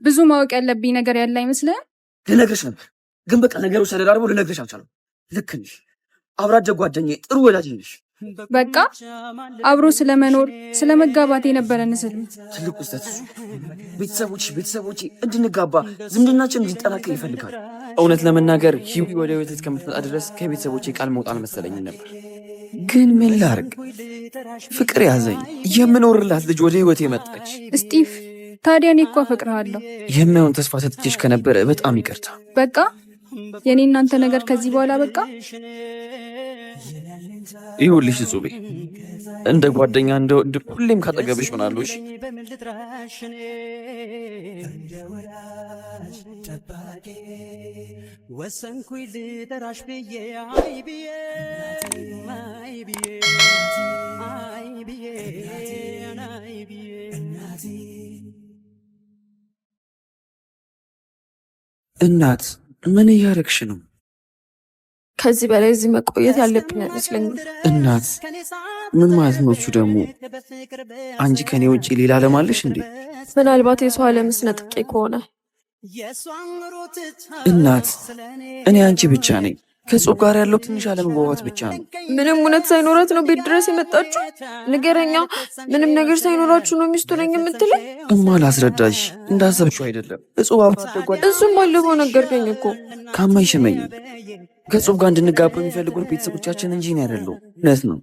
Speaker 5: ብዙ ማወቅ ያለብኝ ነገር ያለ አይመስልህም?
Speaker 2: ልነግርሽ ነበር፣ ግን በቃ ነገሮች ተደራርበው ልነግርሽ አልቻለም። ልክ ነሽ። አብራጀ ጓደኛዬ፣ ጥሩ ወዳጅ ነሽ።
Speaker 5: በቃ አብሮ ስለመኖር ስለመጋባት የነበረን ስልም
Speaker 2: ትልቁ ስህተት እሱ። ቤተሰቦች እንድንጋባ ዝምድናችን እንዲጠናከር ይፈልጋል።
Speaker 6: እውነት ለመናገር ሂዊ ወደ ህይወት እስከምትመጣ ድረስ ከቤተሰቦቼ ቃል መውጣት አልመሰለኝም ነበር።
Speaker 2: ግን ምን ላርግ? ፍቅር ያዘኝ። የምኖርላት ልጅ ወደ ህይወት የመጣች።
Speaker 5: እስጢፍ ታዲያ እኔ እኮ አፈቅርሃለሁ።
Speaker 6: የማይሆን ተስፋ ሰጥቼሽ ከነበረ በጣም ይቅርታ።
Speaker 5: በቃ የኔ እናንተ ነገር ከዚህ በኋላ በቃ።
Speaker 6: ይኸውልሽ እጹቤ፣ እንደ ጓደኛ እንደ ወንድም ሁሌም ካጠገብሽ ሆናለሁ። እሺ?
Speaker 2: ወሰንኩኝ ልጠራሽ ብዬ አይ ብዬ አይ ብዬ አይ ብዬ አይ ብዬ።
Speaker 6: እናት ምን እያደረግሽ ነው?
Speaker 3: ከዚህ በላይ እዚህ መቆየት ያለብኝ አይመስለኝም።
Speaker 6: እናት ምን ማለት ነው? እሱ ደግሞ አንቺ ከኔ ውጭ ሌላ ዓለም አለሽ እንዴ?
Speaker 3: ምናልባት የሰው ዓለም ስነጥቄ ከሆነ።
Speaker 6: እናት እኔ አንቺ ብቻ ነኝ። ከጾም ጋር ያለው ትንሽ አለመግባባት ብቻ ነው።
Speaker 3: ምንም እውነት ሳይኖራት ነው ቤት ድረስ የመጣችሁ? ንገረኛ። ምንም ነገር ሳይኖራችሁ ነው ሚስቱ ነኝ የምትለኝ?
Speaker 6: እማ ላስረዳሽ፣ እንዳሰብሽው አይደለም። እጹብ አባደጓል።
Speaker 3: እሱም ባለፈው ነገርከኝ እኮ።
Speaker 6: ካማኝ ሽመኝ። ከጹብ ጋር እንድንጋባ የሚፈልጉን ቤተሰቦቻችን እንጂ እኔ አይደለሁም። እውነት ነው።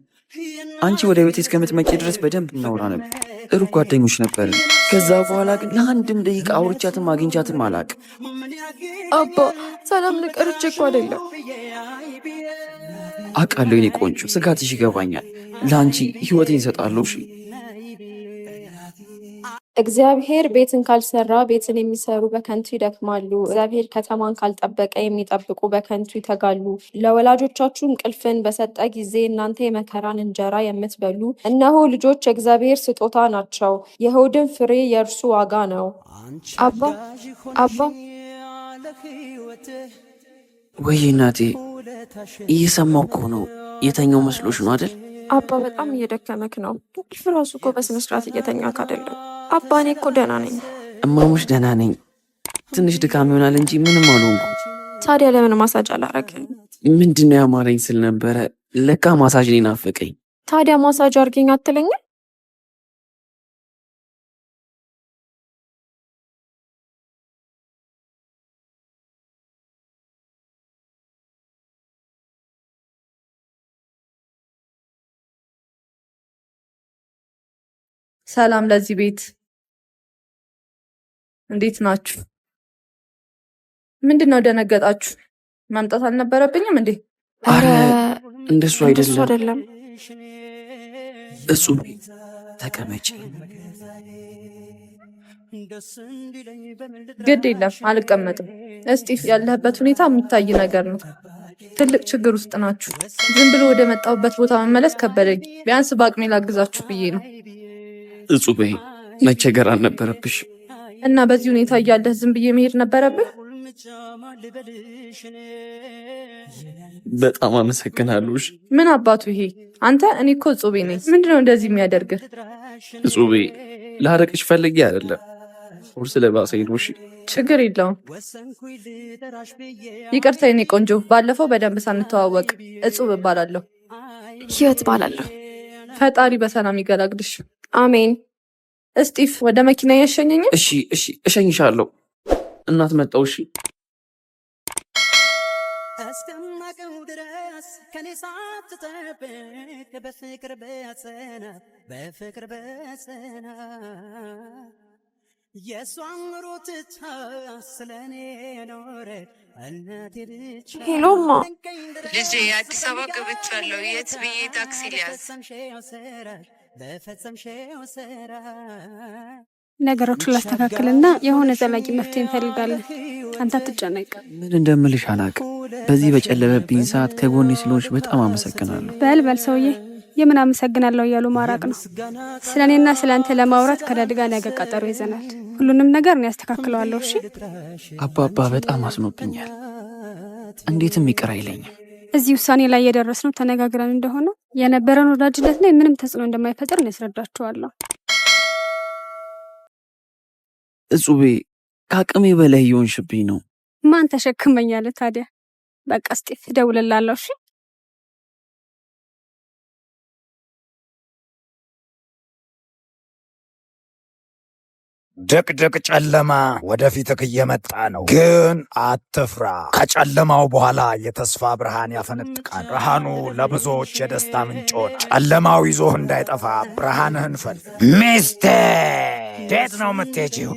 Speaker 6: አንቺ ወደ ቤቴ እስከምትመጪ ድረስ በደንብ እናወራ ነበር። ጥሩ ጓደኞች ነበርን። ከዛ በኋላ ግን ለአንድም ደቂቃ አውርቻትም አግኝቻትም አላቅም።
Speaker 3: አባ ሰላም ንቀርቼ እኮ አይደለም።
Speaker 6: አውቃለሁ የኔ ቆንጆ፣ ስጋትሽ ይገባኛል። ለአንቺ ህይወቴን እሰጣለሁ። እሺ?
Speaker 3: እግዚአብሔር ቤትን ካልሰራ ቤትን የሚሰሩ በከንቱ ይደክማሉ። እግዚአብሔር ከተማን ካልጠበቀ የሚጠብቁ በከንቱ ይተጋሉ። ለወላጆቻችሁ እንቅልፍን በሰጠ ጊዜ እናንተ የመከራን እንጀራ የምትበሉ እነሆ ልጆች የእግዚአብሔር ስጦታ ናቸው፣ የሆድን ፍሬ የእርሱ ዋጋ ነው። አባ
Speaker 6: ወይ እናቴ፣ እየሰማሁ እኮ ነው። የተኛው መስሎሽ ነው አይደል?
Speaker 3: አባ በጣም እየደከመክ ነው። እንቅልፍ ራሱ እኮ በስነ ስርዓት እየተኛክ አይደለም። አባ እኔ እኮ ደህና ነኝ።
Speaker 6: እማሙሽ ደህና ነኝ። ትንሽ ድካም ይሆናል እንጂ ምንም አልሆንኩም።
Speaker 3: ታዲያ ለምን ማሳጅ አላረግም?
Speaker 6: ምንድነው ያማረኝ ስል ነበረ። ለካ ማሳጅ እኔን ናፈቀኝ።
Speaker 3: ታዲያ ማሳጅ አርገኝ አትለኝም?
Speaker 13: ሰላም ለዚህ ቤት፣ እንዴት ናችሁ? ምንድን ነው ደነገጣችሁ? መምጣት አልነበረብኝም እንዴ?
Speaker 6: አረ እንደሱ አይደለም። እጹብ ተቀመጪ።
Speaker 13: ግድ የለም አልቀመጥም። እስጢፍ ያለህበት ሁኔታ የሚታይ ነገር ነው። ትልቅ ችግር ውስጥ ናችሁ። ዝም ብሎ ወደ መጣሁበት ቦታ መመለስ ከበደኝ። ቢያንስ በአቅሜ ላግዛችሁ ብዬ ነው።
Speaker 6: እጹብ መቸገር አልነበረብሽ።
Speaker 13: እና በዚህ ሁኔታ እያለህ ዝም ብዬ መሄድ ነበረብህ?
Speaker 4: በጣም አመሰግናለሁ።
Speaker 13: ምን አባቱ ይሄ? አንተ እኔ እኮ እጹቤ ነኝ። ምንድነው እንደዚህ የሚያደርግህ?
Speaker 4: እጹቤ ላረቅሽ ፈልጌ አይደለም፣ ቁርስ ለባሰኝ ነው። እሺ
Speaker 13: ችግር የለውም። ይቅርታ የኔ ቆንጆ፣ ባለፈው በደንብ ሳንተዋወቅ። እጹብ እባላለሁ።
Speaker 3: ህይወት እባላለሁ።
Speaker 13: ፈጣሪ በሰላም ይገላግልሽ።
Speaker 3: አሜን።
Speaker 13: እስጢፍ ወደ መኪና ያሸኘኝ?
Speaker 6: እሺ እሸኝሻለሁ። እናት መጣው። እሺ
Speaker 11: እስከማቀው ድረስ ከኔ ሳትጠብቅ በፍቅር በጸና የሷን ሩትታ ስለኔ ኖረ እናቴ ብቻ።
Speaker 3: ሄሎማ
Speaker 14: ልጄ አዲስ አበባ ገብቻለሁ። የት ብዬ ታክሲ ሊያዝ?
Speaker 5: ነገሮችን ላስተካክልና የሆነ ዘላቂ መፍትሄ እንፈልጋለን። አንተ አትጨነቅ።
Speaker 6: ምን እንደምልሽ አላውቅም። በዚህ በጨለመብኝ ሰዓት ከጎኔ ስለሆንሽ በጣም አመሰግናለሁ።
Speaker 5: በል ሰውዬ፣ የምን አመሰግናለሁ እያሉ ማራቅ ነው። ስለ እኔና ስለ አንተ ለማውራት ከዳድ ጋር ነገ ቀጠሮ ይዘናል። ሁሉንም ነገር እኔ ያስተካክለዋለሁ። እሺ?
Speaker 6: አባባ በጣም አስኖብኛል። እንዴትም ይቅር አይለኝም።
Speaker 5: እዚህ ውሳኔ ላይ የደረስነው ተነጋግረን እንደሆነ የነበረን ወዳጅነት ላይ ምንም ተጽዕኖ እንደማይፈጥር ነው ያስረዳችኋለሁ።
Speaker 6: እጹቤ ከአቅሜ በላይ እየሆንሽብኝ ነው።
Speaker 5: ማን ተሸክመኛለህ ታዲያ? በቃ እስጢፍ እደውልልሃለሁ። እሺ?
Speaker 7: ድቅድቅ ጨለማ ወደፊትህ እየመጣ ነው፣ ግን አትፍራ። ከጨለማው በኋላ የተስፋ ብርሃን ያፈነጥቃል። ብርሃኑ ለብዙዎች የደስታ ምንጮች። ጨለማው ይዞህ እንዳይጠፋ ብርሃንህን ፈልግ። ሚስቴ እንዴት ነው የምትሄጂው?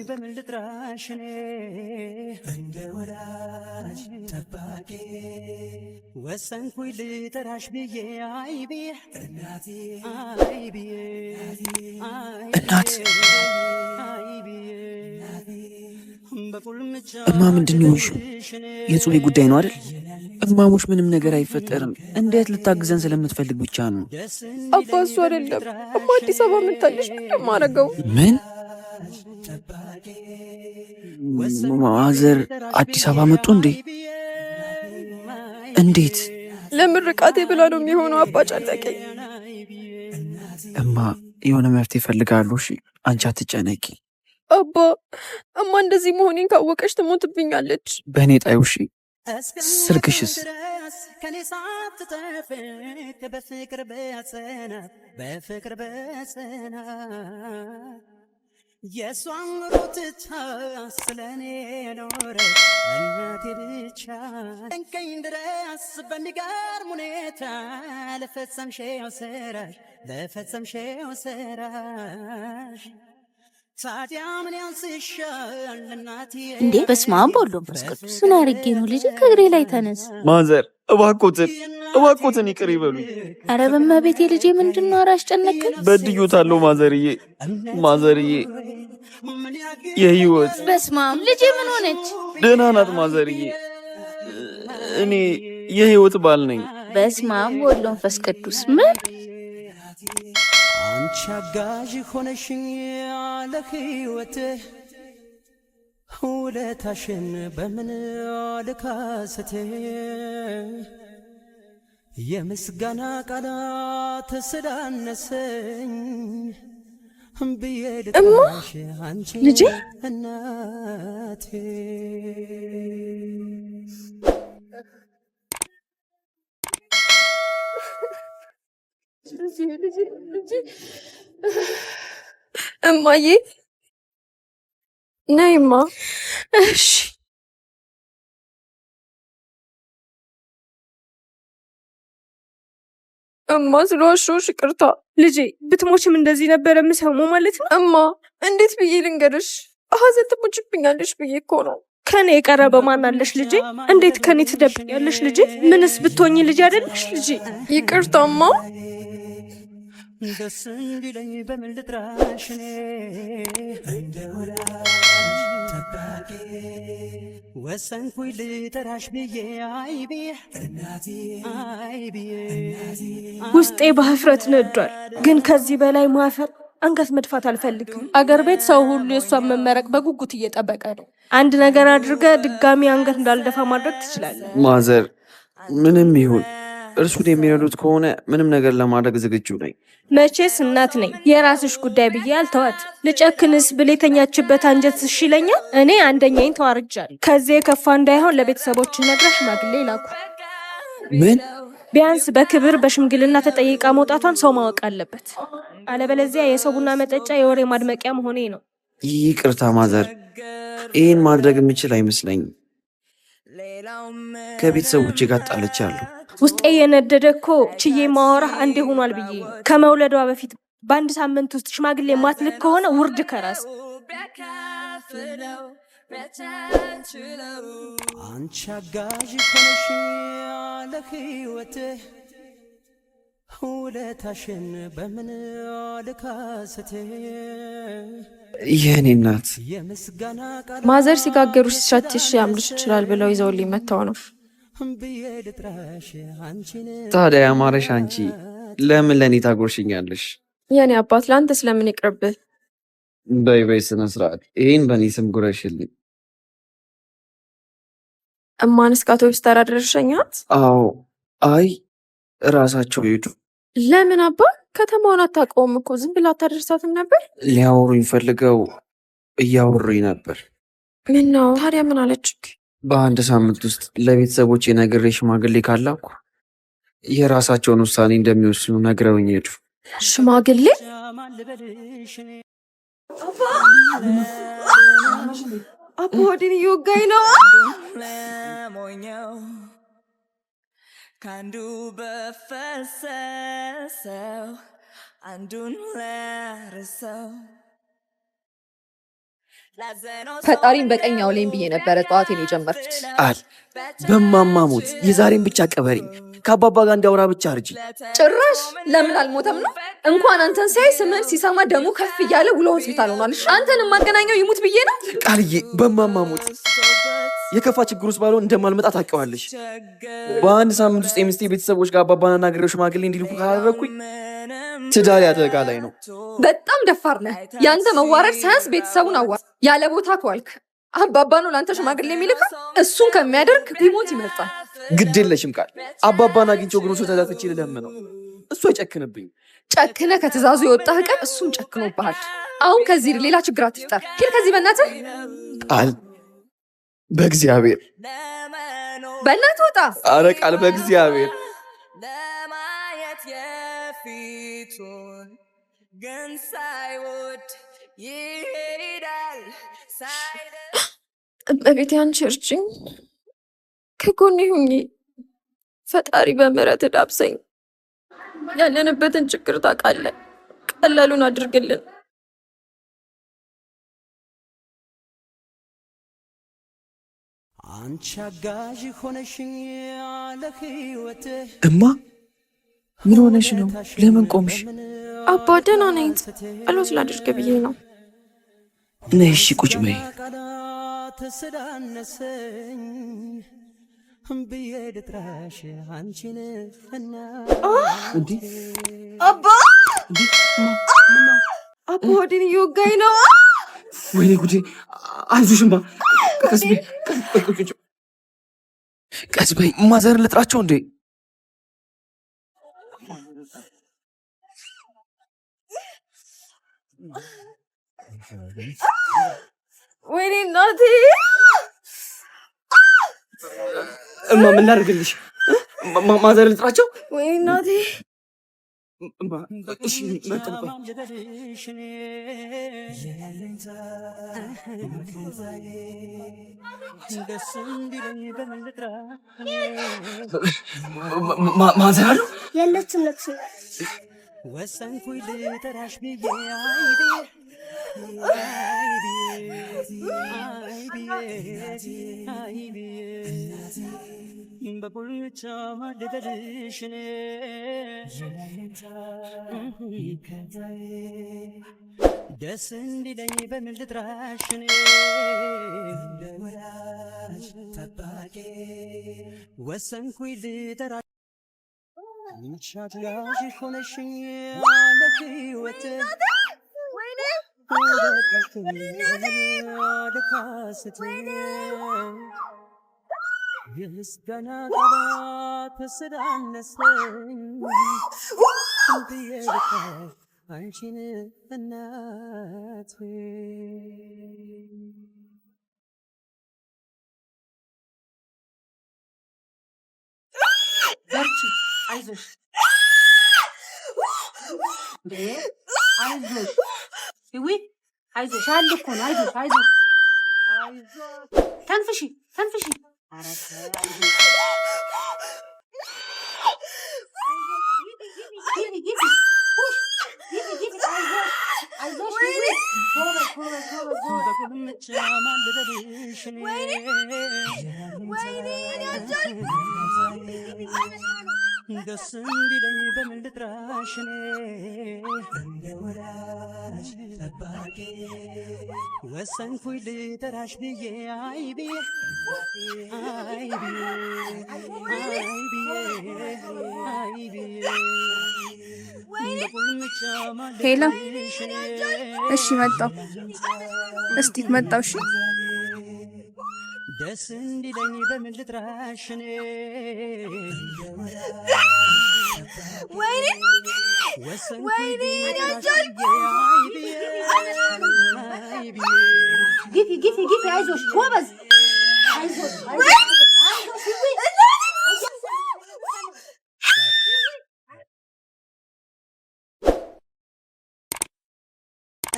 Speaker 11: እንደ ወዳጅ ጠባቂ ወሰንኩኝ ልጠራሽ ብዬ አይ ብዬ እናቴ አይ ብዬ
Speaker 6: እናት እማ ምንድን ነው የሆንሽው? የጹቤ ጉዳይ ነው አይደል? እማሞች ምንም ነገር አይፈጠርም። እንዴት ልታግዘን ስለምትፈልግ ብቻ ነው።
Speaker 3: አባ እሱ አይደለም። እማ አዲስ አበባ መታለች። ምንም ማረገው?
Speaker 6: ምን ማዘር አዲስ አበባ መጡ እንዴ? እንዴት?
Speaker 3: ለምርቃቴ ብላ ነው የሚሆነው። አባ ጨነቀኝ።
Speaker 6: እማ የሆነ መፍትሄ እፈልጋለሁ። እሺ አንቺ አትጨነቂ።
Speaker 3: አባ እማ እንደዚህ መሆኔን ካወቀች ትሞትብኛለች።
Speaker 6: በእኔ ጣዩ። እሺ ስልክሽስ?
Speaker 11: ከኔ ሳትጠብቅ በፍቅር በጸና የሷን ሩትታ ስለኔ ኖረ እናቴ ብቻ እንከኝ ድረስ በሚገርም ሁኔታ ለፈጸምሽው ስራሽ ታዲያ ምን ያንስሻል እናቴ?
Speaker 15: እንዴ በስመ አብ ወወልድ ወመንፈስ ቅዱስ። ምን አድርጌ ነው ልጅ? ከእግሬ ላይ ተነስ።
Speaker 4: ማዘር እባክዎትን ይቅር ይበሉኝ።
Speaker 15: ኧረ በእመቤቴ ልጄ ምንድን ነው? ኧረ አስጨነቅን።
Speaker 4: በድዮታለሁ ማዘርዬ የህይወት።
Speaker 15: በስመ አብ ልጄ ምን ሆነች?
Speaker 4: ደህና ናት ማዘርዬ። እኔ የህይወት ባል ነኝ።
Speaker 15: በስመ አብ ወወልድ ወመንፈስ ቅዱስ። ምን
Speaker 11: አንቺ አጋዥ ሆነሽኝ ያለ ህይወት ውለታሽን በምን ልካስት? የምስጋና ቃላት ስላነሰኝ ብዬ ልጥራሽ አንቺ እናቴ።
Speaker 3: እማዬ ነይማ።
Speaker 5: እሺ
Speaker 3: እማ ስለዋሸሁሽ ይቅርታ። ልጄ ብትሞችም እንደዚህ ነበር የምሰማው ማለት ነው? እማ እንዴት ብዬ ልንገርሽ? ሀዘን ትሞችብኛለሽ ብዬ እኮ ነው።
Speaker 5: ከኔ የቀረበ ማን አለሽ ልጄ? እንዴት ከኔ ትደብቂያለሽ ልጄ? ምንስ ብትሆኝ ልጄ አይደለሽ ልጄ?
Speaker 3: ይቅርታማ።
Speaker 11: ደስ እንዲለኝ በምን ልጥራሽ? እኔ እንደ ወዳጅ ጠባቂ ወሰንኩኝ ልጠራሽ ብዬ አይ ብዬ እናቴ አይ ብዬ።
Speaker 5: ውስጤ በህፍረት ነዷል። ግን ከዚህ በላይ ማፈር አንገት መድፋት አልፈልግም። አገር ቤት ሰው ሁሉ የእሷን መመረቅ በጉጉት እየጠበቀ ነው። አንድ ነገር አድርገ ድጋሚ አንገት እንዳልደፋ ማድረግ ትችላለህ።
Speaker 6: ማዘር ምንም ይሁን እርሱን የሚረዱት ከሆነ ምንም ነገር ለማድረግ ዝግጁ ነኝ።
Speaker 16: መቼስ እናት ነኝ፣ የራስሽ ጉዳይ ብዬ አልተዋት። ልጨክንስ ብል የተኛችበት አንጀት እሺ ይለኛል። እኔ አንደኛዬን ተዋርጃለሁ። ከዚህ የከፋ እንዳይሆን ለቤተሰቦች ነግረሽ ሽማግሌ ላኩ።
Speaker 6: ምን?
Speaker 16: ቢያንስ በክብር በሽምግልና ተጠይቃ መውጣቷን ሰው ማወቅ አለበት። አለበለዚያ የሰው ቡና መጠጫ የወሬ ማድመቂያ መሆኔ ነው።
Speaker 6: ይቅርታ ማዘር፣ ይህን ማድረግ የምችል አይመስለኝም። ከቤተሰቦቼ ጋር ጣልቻለሁ።
Speaker 16: ውስጤ የነደደ እኮ ችዬ ማወራህ አንዴ ሆኗል ብዬ ነው። ከመውለዷ በፊት በአንድ ሳምንት ውስጥ ሽማግሌ ማትልክ ከሆነ ውርድ ከራስ።
Speaker 11: አንቺ አጋዥ ሆነሽ ለህይወትህ ውለታሽን በምን ልካስት?
Speaker 6: የእኔ እናት
Speaker 13: ማዘር ሲጋገሩ ሲሻትሽ ያምልሽ ይችላል ብለው ይዘውልኝ መጥተው ነው።
Speaker 6: ታዲያ ያማረሽ አንቺ ለምን ለእኔ ታጎርሽኛለሽ?
Speaker 13: የኔ አባት ለአንተ ስለምን ይቅርብህ?
Speaker 6: በይ በይ፣ ስነ ስርዓት። ይህን በእኔ ስም ጉረሽልኝ።
Speaker 13: እማን እስከ አውቶቡስ ተራ ደረሰኛት?
Speaker 6: አዎ። አይ እራሳቸው ሄዱ።
Speaker 13: ለምን አባ? ከተማውን አታውቀውም እኮ ዝም ብላ አታደርሳትም ነበር?
Speaker 6: ሊያወሩኝ ፈልገው እያወሩኝ ነበር።
Speaker 13: ምን ነው ታዲያ? ምን አለች?
Speaker 6: በአንድ ሳምንት ውስጥ ለቤተሰቦች የነግሬ ሽማግሌ ካላኩ የራሳቸውን ውሳኔ እንደሚወስኑ ነግረውኝ ሄዱ።
Speaker 13: ሽማግሌ? አባ ወዲን እየወጋኝ ነው።
Speaker 17: ከአንዱ በፈሰሰው አንዱን ለርሰው
Speaker 3: ፈጣሪን በቀኝ አውለኝ ብዬ ነበረ ጠዋቴን የጀመርኩት።
Speaker 6: ቃል በማማሞት የዛሬን ብቻ ቀበሪኝ። ከአባባ ጋር እንዲያወራ ብቻ አርጂ።
Speaker 3: ጭራሽ ለምን አልሞተም ነው? እንኳን አንተን ሲያይ ስምን ሲሰማ ደሙ ከፍ እያለ ውሎ ሆስፒታል ሆኗል። አንተን የማገናኘው ይሙት ብዬ ነው።
Speaker 6: ቃልዬ በማማሞት የከፋ ችግር ውስጥ ባልሆን እንደማልመጣ ታውቂዋለሽ። በአንድ ሳምንት ውስጥ የሚስቴ ቤተሰቦች ጋር አባባና ናግሬው ሽማግሌ እንዲልኩ ካላደረኩኝ ትዳር አደጋ ላይ ነው።
Speaker 3: በጣም ደፋር ነህ። ያንተ መዋረድ ሳያንስ ቤተሰቡን አዋር። ያለ ቦታ ከዋልክ አባባ ነው ለአንተ ሽማግሌ የሚልካ። እሱን ከሚያደርግ ቢሞት ይመርጣል።
Speaker 6: ግድ የለሽም ቃል። አባባን አግኝቼው እግሩ ተዳትቼ ልለምነው፣ እሱ አይጨክንብኝ።
Speaker 3: ጨክነ ከትእዛዙ የወጣህ ቀን እሱም ጨክኖብሃል። አሁን ከዚህ ሌላ ችግር አትፍጠር። ሂድ ከዚህ በእናትህ።
Speaker 6: ቃል በእግዚአብሔር
Speaker 3: በእናትህ ወጣ።
Speaker 6: አረ ቃል በእግዚአብሔር
Speaker 17: ግን ሳይወድ ይሄዳል።
Speaker 13: እመቤቴ አንቺ እርጅኝ፣ ከጎኔ ሁኚ። ፈጣሪ በምህረት ዳብሰኝ። ያለንበትን ችግር ታውቃለህ፣ ቀላሉን አድርግልን።
Speaker 11: አንቺ አጋዥ ሆነሽኝ ለህይወትህ።
Speaker 6: እማ ምን ሆነሽ ነው? ለምን ቆምሽ?
Speaker 13: አባ ደህና ነኝ፣ ጸሎት ላድርግ ብዬ ነው።
Speaker 6: ነይ እሺ ቁጭ በይ።
Speaker 11: ተስዳነሰኝ ብዬ ልጥራሽ አንቺን እና
Speaker 6: እንዴ
Speaker 13: አባ አባ ወዲን እየወጋኝ ነው።
Speaker 6: ወይኔ ጉዴ! አይዞሽማ፣ ቀስ በይ ቀስ በይ። ማዘርን ልጥራቸው እንዴ?
Speaker 13: ወይኔ እናቴ!
Speaker 6: እማ ምን ላድርግልሽ? ማዘርን ልጥራቸው?
Speaker 13: ወይኔ እናቴ!
Speaker 11: እሺ
Speaker 6: ማዘር አሉ?
Speaker 18: የለችም ለቅሶ
Speaker 11: ወሰንኩኝ ልጠራሽ ብዬ በቁልቻ ልበልሽ ደስ እንዲለኝ በምን ልጥራሽ ወላጅ ጠባቂ ወሰንኩኝ ልጠራሽ ምሻት ያዥ ሆነሽኝ ለህይወት የምስጋና ቃላት ተስዳነሰኝ ብዬ ልካል አንቺን እናት
Speaker 2: በርቺ፣ አይዞሽ አይዞሽ ይዊ አይዞሽ አለ እኮ ነው። አይዞሽ አይዞሽ ተንፍሺ ተንፍሺ።
Speaker 11: ደስ እንዲለኝ በምን ልጥራሽ እንደ ወዳጅ ጠባቂ ወሰንኩኝ ልጠራሽ ብዬ አይ ብዬ አይ ብዬ አይ ብዬ አይ ብዬ
Speaker 13: ሄሎ፣ እሺ መጣሁ። እስቲ መጣሁ። እሺ
Speaker 11: ደስ እንዲለኝ በምን ልጥራሽ
Speaker 17: ወይኔ ወይኔ
Speaker 2: ግፊ ግፊ ግፊ። አይዞሽ ጎበዝ አይዞሽ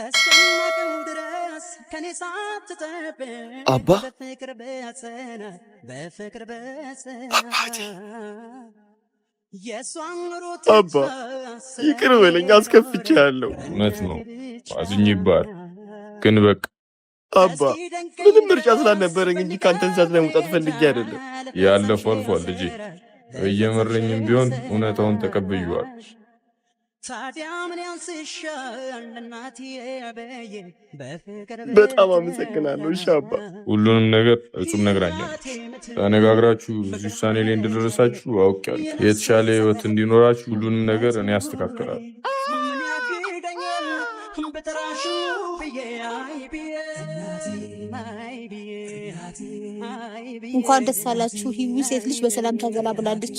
Speaker 11: እስከማቀው ድረስ ከኔ ሳትጠብቅ
Speaker 4: አባ
Speaker 11: በፍቅር በጸና በፍቅር በጸና
Speaker 4: አባ ይቅር በለኝ፣ አስከፍቼሃለሁ።
Speaker 18: እውነት ነው አዝኜብሃል፣ ግን በቃ
Speaker 4: አባ ምንም ምርጫ ስላልነበረኝ እንጂ ከአንተን ሳት ላይ መውጣት ፈልጌ አይደለም።
Speaker 18: ያለፈው አልፏል ልጄ። እየመረኝም ቢሆን እውነታውን ተቀብዬዋለሁ።
Speaker 4: በጣም አመሰግናለሁ። እሺ አባ።
Speaker 18: ሁሉንም ነገር እጹብ ነግራኛለች። ተነጋግራችሁ እዚህ ውሳኔ ላይ እንደደረሳችሁ አውቄያለሁ። የተሻለ ህይወት እንዲኖራችሁ ሁሉንም ነገር እኔ አስተካክላለሁ።
Speaker 15: እንኳን ደስ አላችሁ። ሂዊ ሴት ልጅ በሰላም ታገላግላለች።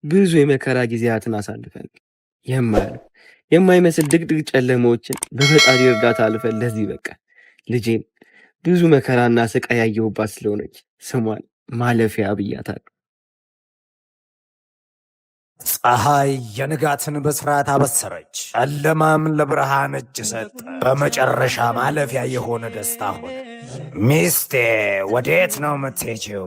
Speaker 4: ብዙ የመከራ ጊዜያትን አሳልፈን የማይመስል ድቅድቅ ጨለማዎችን በፈጣሪ እርዳታ አልፈን ለዚህ በቃ ልጄን ብዙ መከራና ስቃይ ያየሁባት ስለሆነች ስሟን ማለፊያ ብያታለሁ።
Speaker 7: ፀሐይ የንጋትን ብስራት አበሰረች፣ ጨለማም ለብርሃን እጅ ሰጠ። በመጨረሻ ማለፊያ የሆነ ደስታ ሆነ። ሚስቴ ወዴት ነው የምትሄጂው?